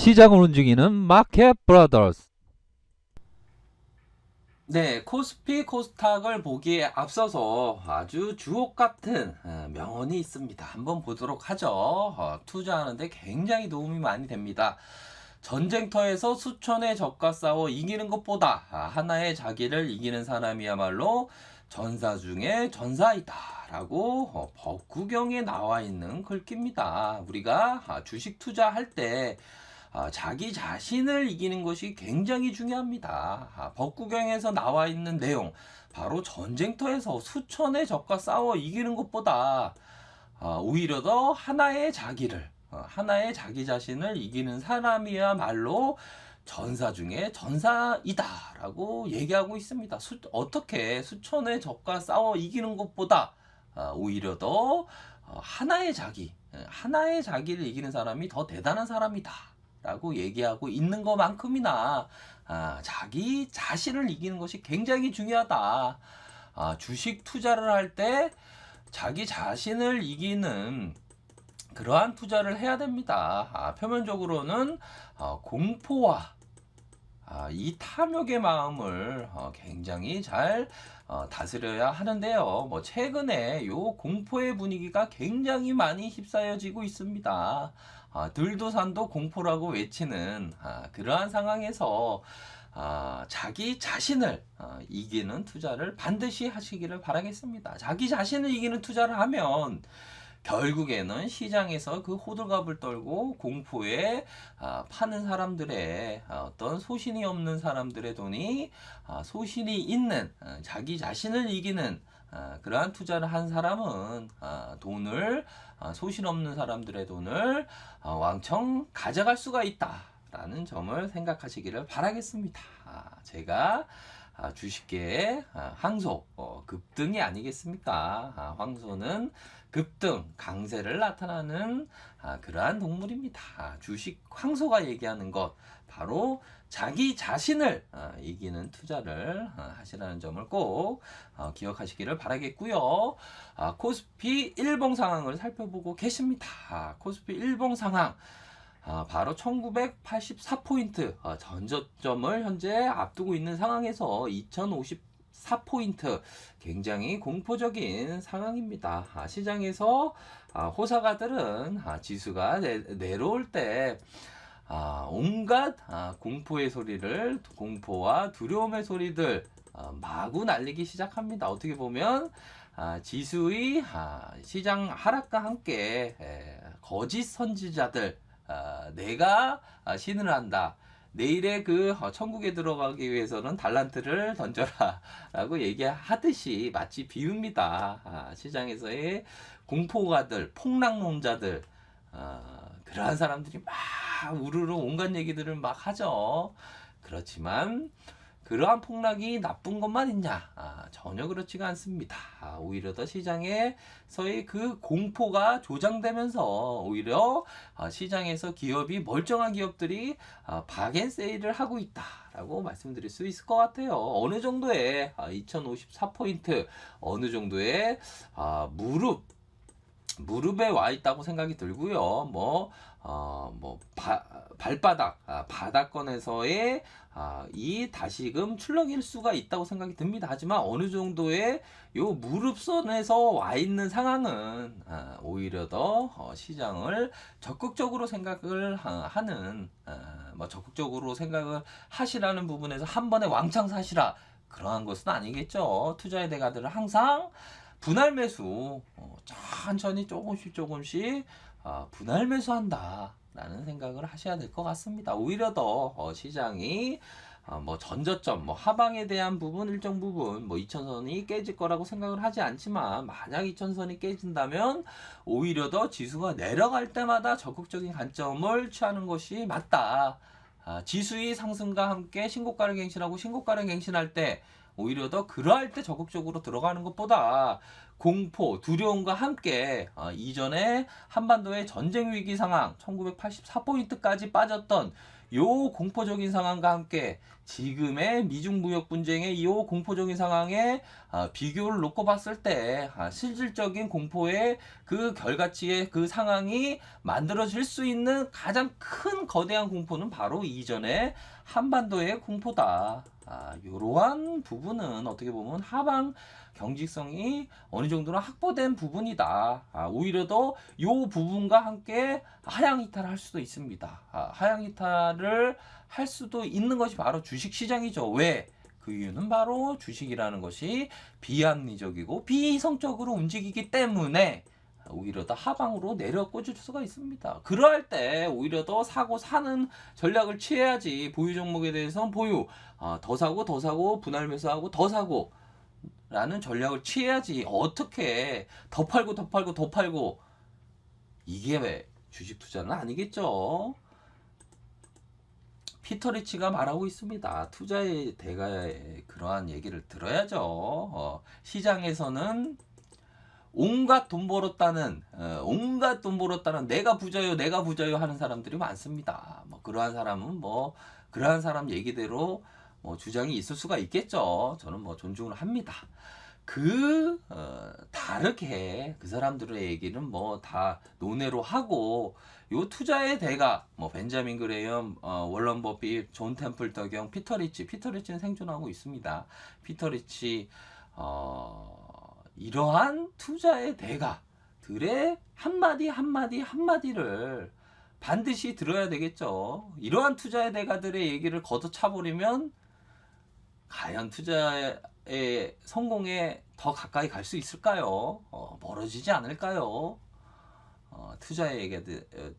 시장을 움직이는 마켓 브라더스. 네, 코스피 코스닥을 보기에 앞서서 아주 주옥 같은 명언이 있습니다. 한번 보도록 하죠. 투자하는데 굉장히 도움이 많이 됩니다. 전쟁터에서 수천의 적과 싸워 이기는 것보다 하나의 자기를 이기는 사람이야말로 전사 중에 전사이다 라고 법구경에 나와 있는 글귀입니다. 우리가 주식 투자할 때 자기 자신을 이기는 것이 굉장히 중요합니다. 법구경에서 나와 있는 내용, 바로 전쟁터에서 수천의 적과 싸워 이기는 것보다 오히려 더 하나의 자기 자신을 이기는 사람이야말로 전사 중에 전사이다라고 얘기하고 있습니다. 어떻게 수천의 적과 싸워 이기는 것보다 오히려 더 하나의 자기를 이기는 사람이 더 대단한 사람이다. 라고 얘기하고 있는 것만큼이나 자기 자신을 이기는 것이 굉장히 중요하다. 주식 투자를 할 때 자기 자신을 이기는 그러한 투자를 해야 됩니다. 표면적으로는 공포와 이 탐욕의 마음을 굉장히 잘 다스려야 하는데요. 뭐 최근에 요 공포의 분위기가 굉장히 많이 휩싸여지고 있습니다. 들도산도 공포라고 외치는 그러한 상황에서 자기 자신을 이기는 투자를 반드시 하시기를 바라겠습니다. 자기 자신을 이기는 투자를 하면 결국에는 시장에서 그 호들갑을 떨고 공포에 파는 사람들의 어떤 소신이 없는 사람들의 돈이 소신이 있는 자기 자신을 이기는 그러한 투자를 한 사람은 돈을 소신 없는 사람들의 돈을 왕청 가져갈 수가 있다라는 점을 생각하시기를 바라겠습니다. 제가 주식계의 황소, 급등이 아니겠습니까? 황소는 급등, 강세를 나타나는 그러한 동물입니다. 주식 황소가 얘기하는 것, 바로 자기 자신을 이기는 투자를 하시라는 점을 꼭 기억하시기를 바라겠고요. 코스피 일봉 상황을 살펴보고 계십니다. 코스피 일봉 상황, 바로 1984포인트 전저점을 현재 앞두고 있는 상황에서 2054포인트 굉장히 공포적인 상황입니다. 시장에서 호사가들은 지수가 내려올 때 온갖 공포와 두려움의 소리들 마구 날리기 시작합니다. 어떻게 보면 지수의 시장 하락과 함께 거짓 선지자들, 내가 신을 한다. 내일의 그 천국에 들어가기 위해서는 달란트를 던져라 라고 얘기하듯이 마치 비유입니다. 시장에서의 공포가들, 폭락론자들, 그러한 사람들이 막 우르르 온갖 얘기들을 막 하죠. 그렇지만 그러한 폭락이 나쁜 것만 있냐? 전혀 그렇지가 않습니다. 오히려 더 시장에서의 그 공포가 조장되면서 오히려 시장에서 멀쩡한 기업들이 박앤세일을 하고 있다라고 말씀드릴 수 있을 것 같아요. 어느 정도의 2054포인트, 어느 정도의 무릎에 와 있다고 생각이 들고요. 발바닥, 바닥권에서의 이 다시금 출렁일 수가 있다고 생각이 듭니다. 하지만 어느 정도의 요 무릎선에서 와 있는 상황은 오히려 더 시장을 적극적으로 생각을 하는, 적극적으로 생각을 하시라는 부분에서 한 번에 왕창 사시라, 그러한 것은 아니겠죠. 투자의 대가들은 항상 분할 매수, 천천히 조금씩 분할 매수한다 라는 생각을 하셔야 될 것 같습니다. 오히려 더 시장이 전저점, 하방에 대한 부분, 일정 부분, 2000선이 깨질 거라고 생각을 하지 않지만, 만약 2000선이 깨진다면 오히려 더 지수가 내려갈 때마다 적극적인 관점을 취하는 것이 맞다. 지수의 상승과 함께 신고가를 갱신하고 신고가를 갱신할 때 오히려 더 그러할 때 적극적으로 들어가는 것보다 공포, 두려움과 함께 이전에 한반도의 전쟁 위기 상황 1984포인트까지 빠졌던 요 공포적인 상황과 함께 지금의 미중 무역 분쟁의 이 공포적인 상황에 비교를 놓고 봤을 때 실질적인 공포의 그 결과치의 그 상황이 만들어질 수 있는 가장 큰 거대한 공포는 바로 이전의 한반도의 공포다. 이러한 부분은 어떻게 보면 하방 경직성이 어느 정도는 확보된 부분이다. 오히려 더 이 부분과 함께 하향 이탈을 할 수도 있습니다. 하향 이탈을 할 수도 있는 것이 바로 주식 시장이죠. 왜? 그 이유는 바로 주식이라는 것이 비합리적이고 비이성적으로 움직이기 때문에 오히려 더 하방으로 내려 꽂을 수가 있습니다. 그러할 때 오히려 더 사고 사는 전략을 취해야지. 보유 종목에 대해서는 보유, 더 사고 분할 매수하고 더 사고 라는 전략을 취해야지. 어떻게 더 팔고 이게 왜 주식 투자는 아니겠죠. 피터 리치가 말하고 있습니다. 투자의 대가의 그러한 얘기를 들어야죠. 시장에서는 온갖 돈 벌었다는 내가 부자요 하는 사람들이 많습니다. 그러한 사람은 그러한 사람 얘기대로 주장이 있을 수가 있겠죠. 저는 존중을 합니다. 다르게 그 사람들의 얘기는 다 논외로 하고 요 투자의 대가 벤자민 그레이엄, 월런 버핏, 존 템플턴, 피터 리치는 생존하고 있습니다. 피터 리치 이러한 투자의 대가들의 한마디를 반드시 들어야 되겠죠. 이러한 투자의 대가들의 얘기를 걷어차버리면 과연 투자의 성공에 더 가까이 갈 수 있을까요? 멀어지지 않을까요? 투자의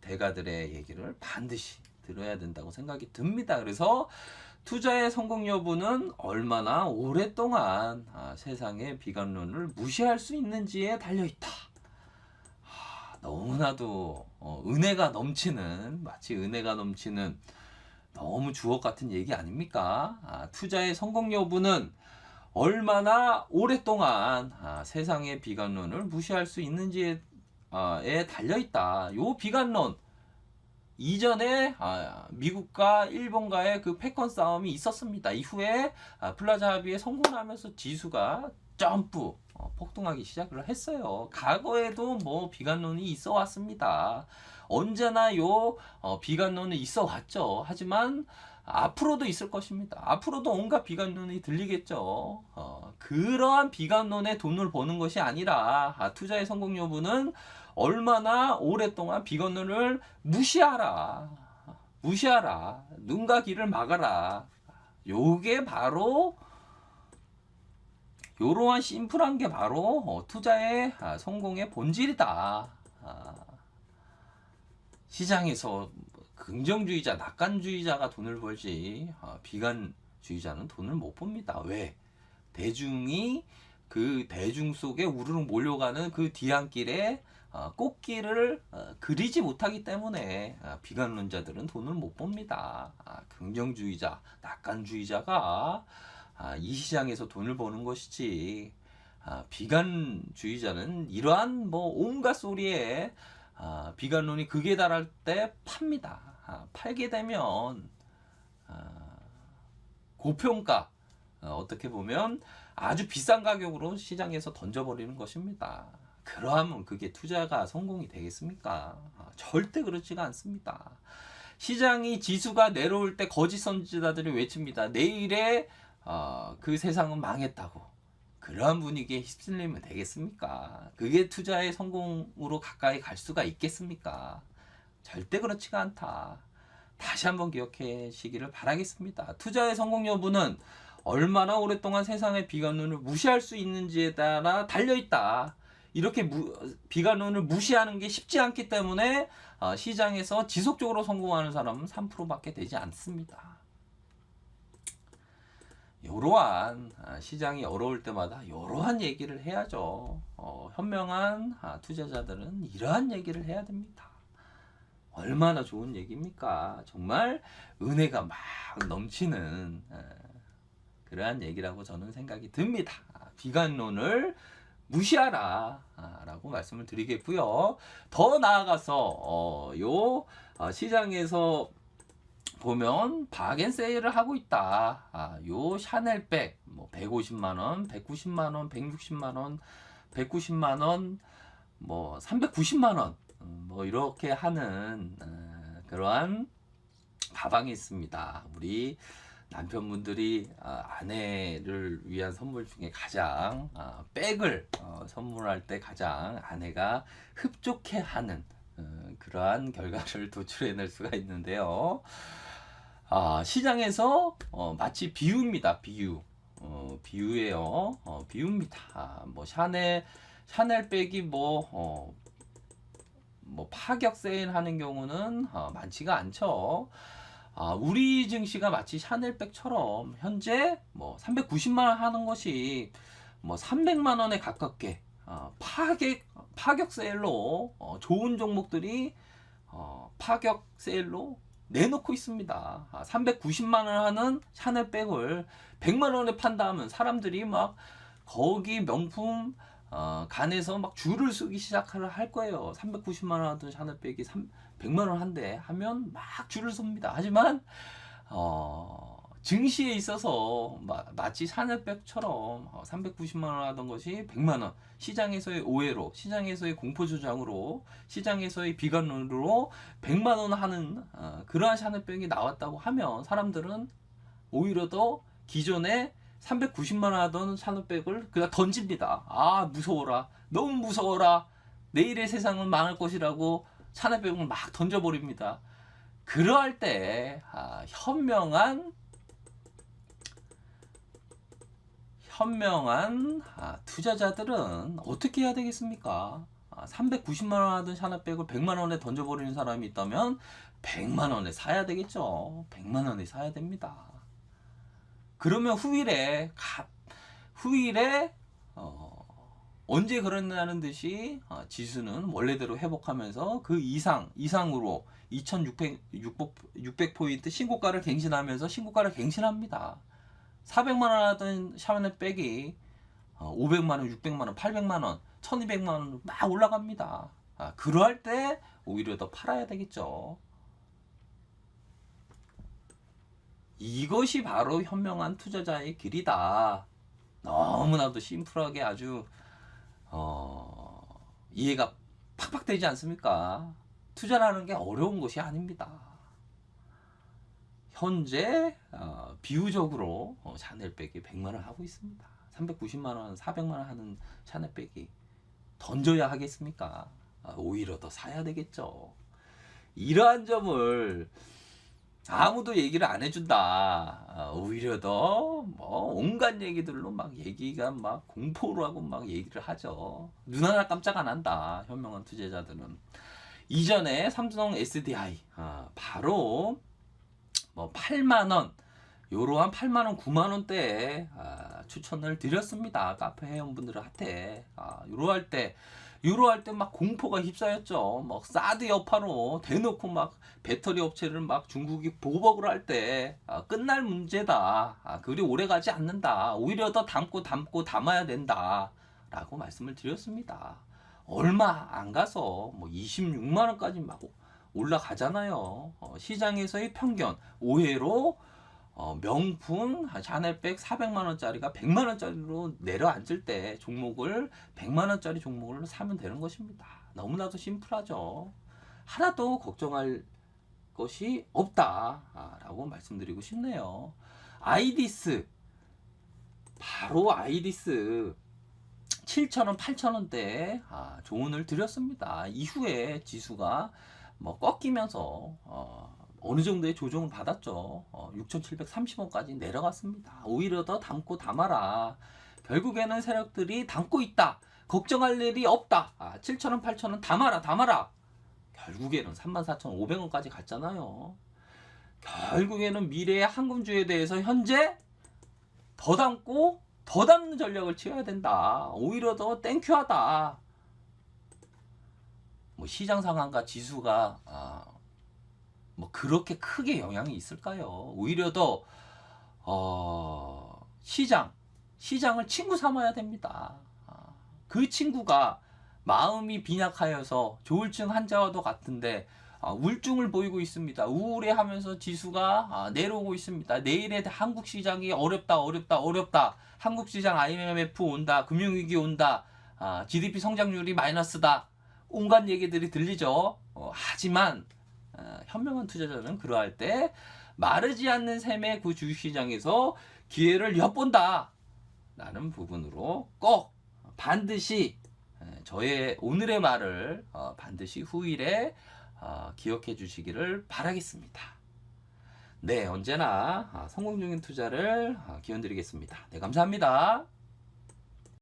대가들의 얘기를 반드시 들어야 된다고 생각이 듭니다. 그래서 투자의 성공 여부는 얼마나 오랫동안 세상의 비관론을 무시할 수 있는지에 달려있다. 너무나도 마치 은혜가 넘치는 너무 주옥 같은 얘기 아닙니까? 투자의 성공 여부는 얼마나 오랫동안 세상의 비관론을 무시할 수 있는지에 달려있다. 요 비관론 이전에 미국과 일본과의 그 패권 싸움이 있었습니다. 이후에 플라자 합의에 성공하면서 지수가 점프 폭등하기 시작을 했어요. 과거에도 비관론이 있어 왔습니다. 언제나 비관론은 있어 왔죠. 하지만 앞으로도 있을 것입니다. 앞으로도 온갖 비관론이 들리겠죠. 그러한 비관론에 돈을 버는 것이 아니라 투자의 성공 여부는 얼마나 오랫동안 비관론을 무시하라. 눈과 귀를 막아라. 요게 바로 요러한 심플한 게 바로 투자의 성공의 본질이다. 시장에서 긍정주의자, 낙관주의자가 돈을 벌지 비관주의자는 돈을 못 봅니다. 왜? 대중이 그 대중 속에 우르르 몰려가는 그 뒤안길에 꽃길을 그리지 못하기 때문에 비관론자들은 돈을 못 봅니다. 긍정주의자, 낙관주의자가 이 시장에서 돈을 버는 것이지 비관주의자는 이러한 온갖 소리에 비관론이 극에 달할 때 팝니다. 팔게 되면 고평가 어떻게 보면 아주 비싼 가격으로 시장에서 던져버리는 것입니다. 그러하면 그게 투자가 성공이 되겠습니까? 절대 그렇지가 않습니다. 시장이 지수가 내려올 때 거짓 선지자들이 외칩니다. 내일에 그 세상은 망했다고. 그러한 분위기에 휩쓸리면 되겠습니까? 그게 투자의 성공으로 가까이 갈 수가 있겠습니까? 절대 그렇지가 않다. 다시 한번 기억하시기를 바라겠습니다. 투자의 성공 여부는 얼마나 오랫동안 세상의 비관론을 무시할 수 있는지에 따라 달려있다. 이렇게 비관론을 무시하는 게 쉽지 않기 때문에 시장에서 지속적으로 성공하는 사람은 3%밖에 되지 않습니다. 이러한 시장이 어려울 때마다 이러한 얘기를 해야죠. 현명한 투자자들은 이러한 얘기를 해야 됩니다. 얼마나 좋은 얘기입니까? 정말 은혜가 막 넘치는 그러한 얘기라고 저는 생각이 듭니다. 비관론을 무시하라 라고 말씀을 드리겠고요. 더 나아가서 시장에서 보면 바겐세일을 하고 있다. 요 샤넬백 뭐 150만원, 190만원, 160만원, 190만원, 뭐 390만원 뭐 이렇게 하는 그러한 가방이 있습니다. 우리 남편분들이 아내를 위한 선물 중에 가장 백을 선물할 때 가장 아내가 흡족해하는 그러한 결과를 도출해낼 수가 있는데요. 시장에서 마치 비유입니다. 비유예요. 비유입니다. 뭐 샤넬백이 뭐 파격 세일하는 경우는 많지가 않죠. 우리 증시가 마치 샤넬백처럼 현재 뭐 390만 원 하는 것이 뭐 300만 원에 가깝게 파격 세일로 좋은 종목들이 파격 세일로 내놓고 있습니다. 390만 원 하는 샤넬백을 100만 원에 판다 하면 사람들이 막 거기 명품 간에서 막 줄을 서기 시작을 할 거예요. 390만 원 하던 샤넬백이 100만 원 한대 하면 막 줄을 섭니다. 하지만 증시에 있어서 마치 샤넬백처럼 390만 원 하던 것이 100만 원, 시장에서의 오해로, 시장에서의 공포 조장으로, 시장에서의 비관론으로 100만 원 하는 그러한 샤넬백이 나왔다고 하면 사람들은 오히려 더 기존에 390만 원 하던 샤넬백을 그냥 던집니다. 무서워라, 너무 무서워라, 내일의 세상은 망할 것이라고 샤넬백을 막 던져버립니다. 그러할 때 현명한 투자자들은 어떻게 해야 되겠습니까? 390만 원 하던 샤넬백을 100만 원에 던져버리는 사람이 있다면 100만 원에 사야 되겠죠. 100만 원에 사야 됩니다. 그러면 후일에 언제 그랬냐는 듯이 지수는 원래대로 회복하면서 그 이상으로 2600포인트 신고가를 갱신하면서 신고가를 갱신합니다. 400만 원 하던 샤넬백이 500만 원, 600만 원, 800만 원, 1200만 원으로 막 올라갑니다. 그러할 때 오히려 더 팔아야 되겠죠. 이것이 바로 현명한 투자자의 길이다. 너무나도 심플하게 아주 이해가 팍팍 되지 않습니까? 투자라는 게 어려운 것이 아닙니다. 현재 비유적으로 샤넬백이 100만 원 하고 있습니다. 390만 원, 400만 원 하는 샤넬백이 던져야 하겠습니까? 오히려 더 사야 되겠죠. 이러한 점을 아무도 얘기를 안 해준다. 오히려 더 온갖 얘기들로 막 얘기가 막 공포로 하고 막 얘기를 하죠. 눈 하나 깜짝 안 한다. 현명한 투자자들은. 이전에 삼성 SDI 바로 8만 원, 요러한 8만 원, 9만 원대에 추천을 드렸습니다. 카페 회원분들한테. 요러할 때 막 공포가 휩싸였죠. 막 사드 여파로 대놓고 막 배터리 업체를 막 중국이 보복을 할 때 끝날 문제다. 그리 오래 가지 않는다. 오히려 더 담아야 된다. 라고 말씀을 드렸습니다. 얼마 안 가서 26만 원까지 막 올라가잖아요. 시장에서의 편견, 오해로 명품 샤넬백 400만 원짜리가 100만 원짜리로 내려앉을 때 종목을 100만 원짜리 종목을 사면 되는 것입니다. 너무나도 심플하죠. 하나도 걱정할 것이 없다라고 말씀드리고 싶네요. 아이디스, 바로 아이디스 7,000원, 8,000원대 조언을 드렸습니다. 이후에 지수가 꺾이면서 어느 정도의 조정을 받았죠. 6,730원까지 내려갔습니다. 오히려 더 담고 담아라. 결국에는 세력들이 담고 있다. 걱정할 일이 없다. 7,000원, 8,000원 담아라. 결국에는 34,500원까지 갔잖아요. 결국에는 미래의 한금주에 대해서 현재 더 담고 더 담는 전략을 취해야 된다. 오히려 더 땡큐하다. 시장 상황과 지수가 그렇게 크게 영향이 있을까요? 오히려 더 시장을 친구 삼아야 됩니다. 그 친구가 마음이 빈약하여서 조울증 환자와도 같은데 우울증을 보이고 있습니다. 우울해하면서 지수가 내려오고 있습니다. 내일의 한국 시장이 어렵다. 한국 시장 IMF 온다. 금융위기 온다. GDP 성장률이 마이너스다. 온갖 얘기들이 들리죠. 하지만 현명한 투자자는 그러할 때 마르지 않는 셈의 그 주식시장에서 기회를 엿본다 라는 부분으로 꼭 반드시 저의 오늘의 말을 반드시 후일에 기억해 주시기를 바라겠습니다. 네, 언제나 성공 중인 투자를 기원드리겠습니다. 네, 감사합니다.